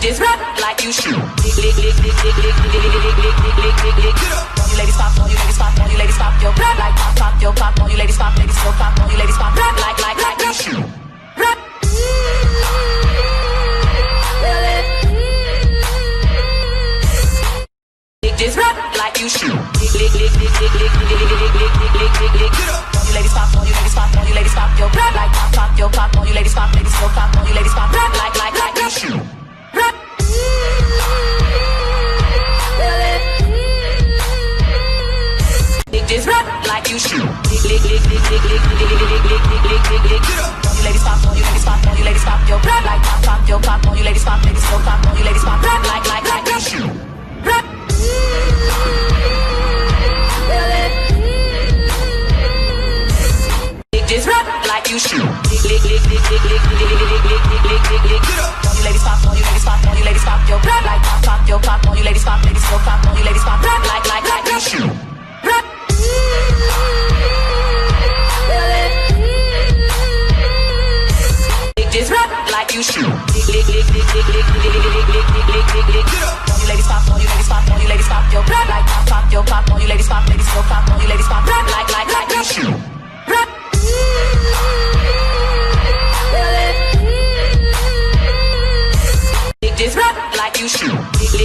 Just rap like you shoot. You ladies pop, you ladies pop, you ladies pop your rap like pop your pop, you ladies pop, ladies go pop, you ladies pop rap like you shoot. Rap. Just rap like you shoot. You ladies pop, you ladies pop, you ladies pop your rap like pop your pop, you ladies pop, ladies go pop, you ladies pop rap like you shoot. Rap. Just rap like you shoot. You ladies pop, you ladies pop, you ladies pop your rap like pop your pop, you ladies pop, ladies go pop, you ladies pop rap like you shoot. Rap. Just rap like you shoot. You ladies pop, you ladies pop, you ladies pop your rap like pop your pop, you ladies pop, ladies go pop, you ladies pop rap like you shoot. Rap. Just rap like you shoot. You ladies pop, you ladies pop, you ladies pop your rap like pop your pop, you ladies pop, ladies go pop, you ladies pop rap like you shoot. Rap. Just rap like you shoot. You ladies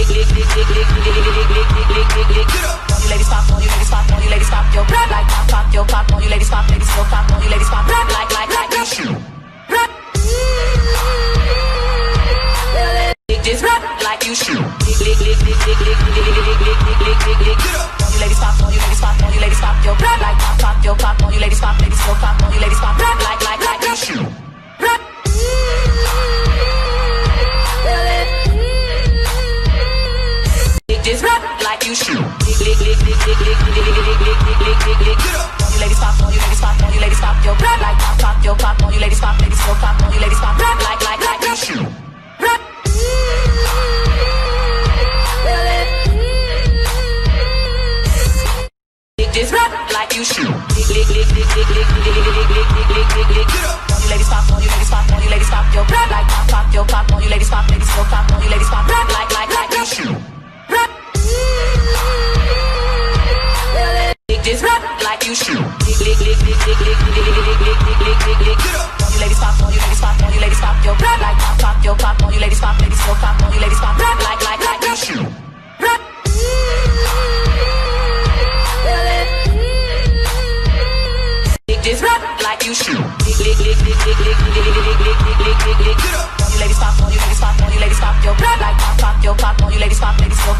pop, you ladies pop, you ladies pop your rap like pop your pop, you ladies pop, ladies go pop, you ladies pop rap like you shoot. Rap. Just rap like you shoot. You ladies pop, you ladies pop, you ladies pop your rap like pop your pop, you ladies pop, ladies go pop, you ladies pop rap like you shoot. Rap. Just rap like you shoot. You ladies pop, you ladies pop, you ladies pop your rap like pop your pop, you ladies pop, ladies go pop, you ladies pop rap like you shoot. Rap. Just rap like you shoot. You ladies pop, you ladies pop, you ladies pop your rap like pop your pop, you ladies pop, ladies go pop, you ladies pop rap like you shoot. Rap. Just rap like you shoot. You ladies pop, you ladies pop, you ladies pop your rap like pop your pop, you ladies pop, ladies go pop, you ladies pop rap like you shoot. Rap. Just rap like you shoot. You ladies pop, you ladies pop, you ladies pop your rap like pop your pop, you ladies pop, ladies go pop, you ladies pop rap like you shoot. Rap. Just rap like you shoot. You ladies pop, you ladies pop, you ladies pop your rap like pop your pop, you ladies pop, ladies go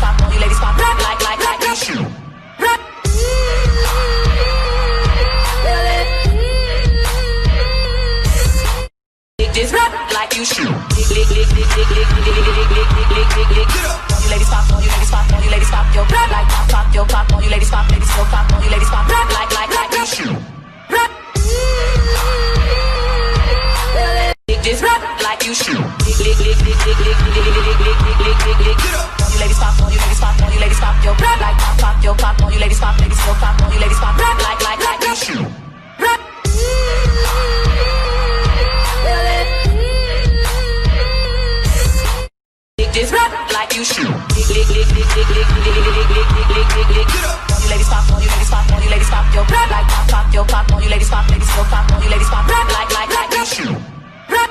pop, you ladies pop rap like you shoot. Rap. Just rap like you shoot. You ladies pop, you ladies pop, you ladies pop your rap like pop your pop, you ladies pop, ladies go pop, you ladies pop rap like you shoot. Rap. Just rap like you shoot. You ladies pop, you ladies pop, you ladies pop your rap like pop your pop, you ladies pop, ladies go pop, you ladies pop rap like you shoot. Rap.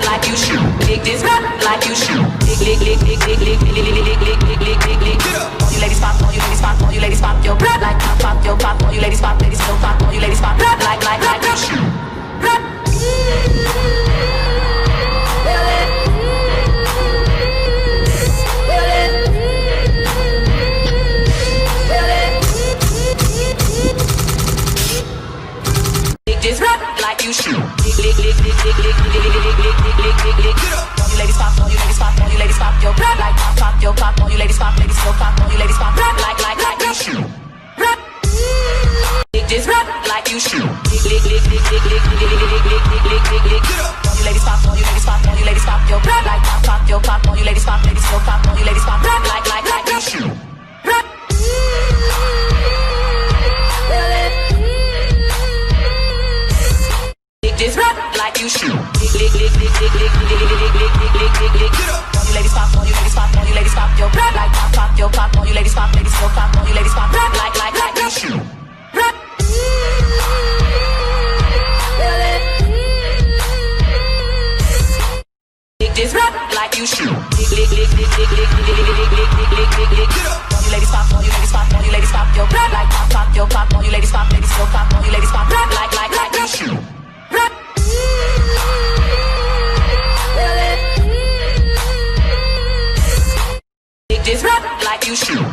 Like you shoot. Just rap like you shoot. You ladies pop, you ladies pop, you ladies pop your rap like pop your pop, you ladies pop, ladies go pop, you ladies pop rap like you shoot. Rap. Just rap like ladies pop, all you ladies pop, all you ladies pop your like pop your pop, all you ladies pop, ladies go pop, all you ladies pop like you shoot. This rap like you shoot. All you ladies pop, all you ladies pop, all you ladies pop your like pop your pop, all you ladies pop, ladies go pop, all you ladies pop like you shoot. This rap like you shoot. All you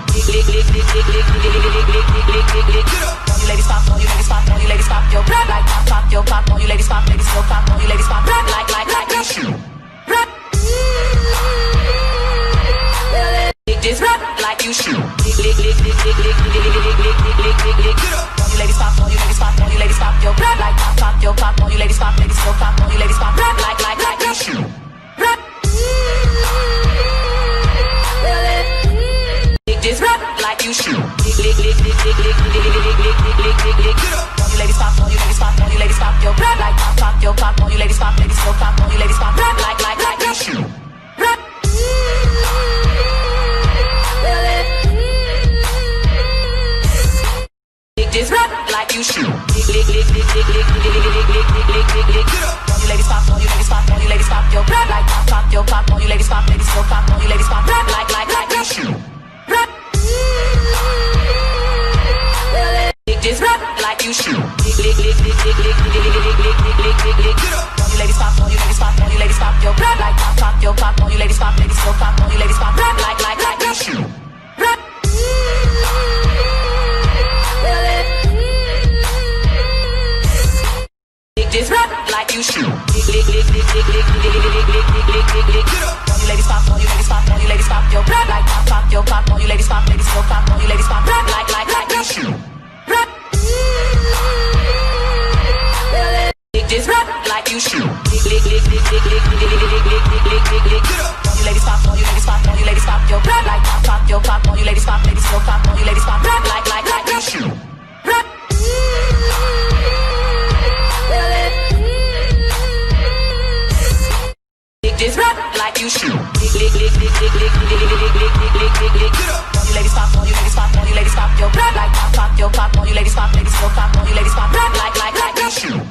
ladies pop, all you ladies pop, all you ladies pop your like pop your pop, all you ladies pop, ladies go pop, all you ladies pop like you shoot. This rap like you shoot. All you ladies pop, all you ladies pop, all you ladies pop your like pop your pop, all you ladies pop, ladies go pop, all you ladies pop like you shoot. This rap like you shoot. All you ladies pop, all you ladies pop, all you ladies pop your like pop your pop, all you ladies pop, ladies go pop, all you ladies pop like you shoot. This rap like you shoot. All you ladies pop, all you ladies pop, all you ladies pop your like pop your pop, all you ladies pop, ladies go pop, all you ladies pop like you shoot. This rap like you shoot. All you ladies pop, all you ladies pop, all you ladies pop your like pop your pop, all you ladies pop, ladies go pop, all you ladies pop like you shoot. This rap like you shoot. All you ladies pop, all you ladies pop, all you ladies pop your like pop your pop, all you ladies pop, ladies go pop, all you ladies pop like you shoot. This rap like you shoot. All you ladies pop, all you ladies pop, all you ladies pop your like pop your pop, all you ladies pop, ladies go pop, all you ladies pop like you shoot. This rap like you shoot. All you ladies pop, all you ladies pop, all you ladies pop your like pop your pop, all you ladies pop, ladies go pop, all you ladies pop like you shoot.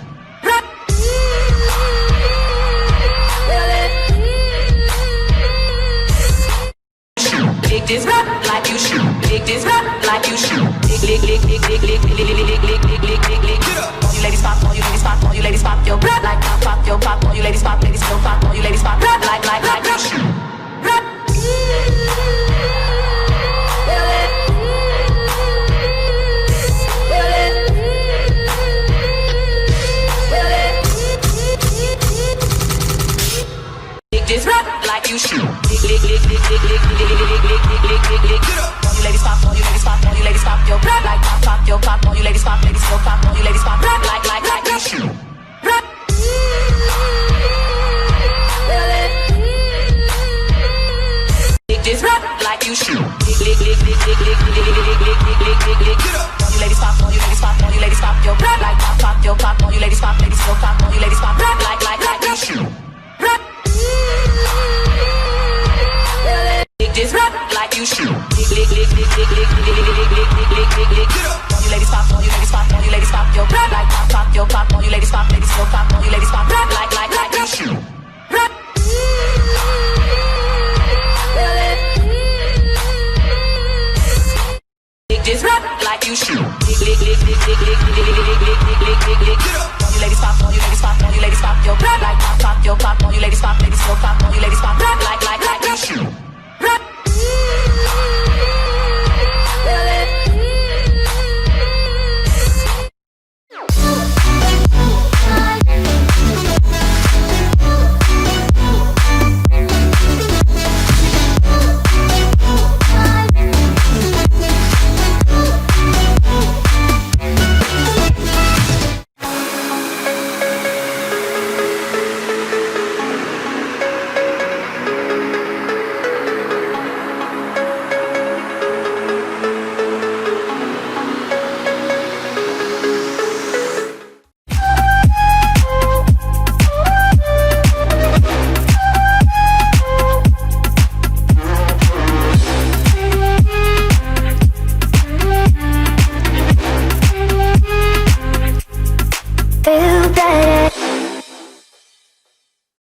This rap like you shoot. This rap like you shoot. All you ladies pop, all you ladies pop, all you ladies pop your like pop your pop, all you ladies pop, ladies go pop, all you ladies pop like you shoot. This rap like you shoot. All you ladies pop, all you ladies pop, all you ladies pop your like pop your pop, all you ladies pop, ladies go pop, all you ladies pop like you shoot. This rap like you shoot. All you ladies pop, all you ladies pop, all you ladies pop your like pop your pop, all you ladies pop, ladies go pop, all you ladies pop like you shoot. This rap like you shoot. All you ladies pop, all you ladies pop, all you ladies pop your like pop your pop, all you ladies pop, ladies go pop, all you ladies pop like you shoot. This rap like you shoot.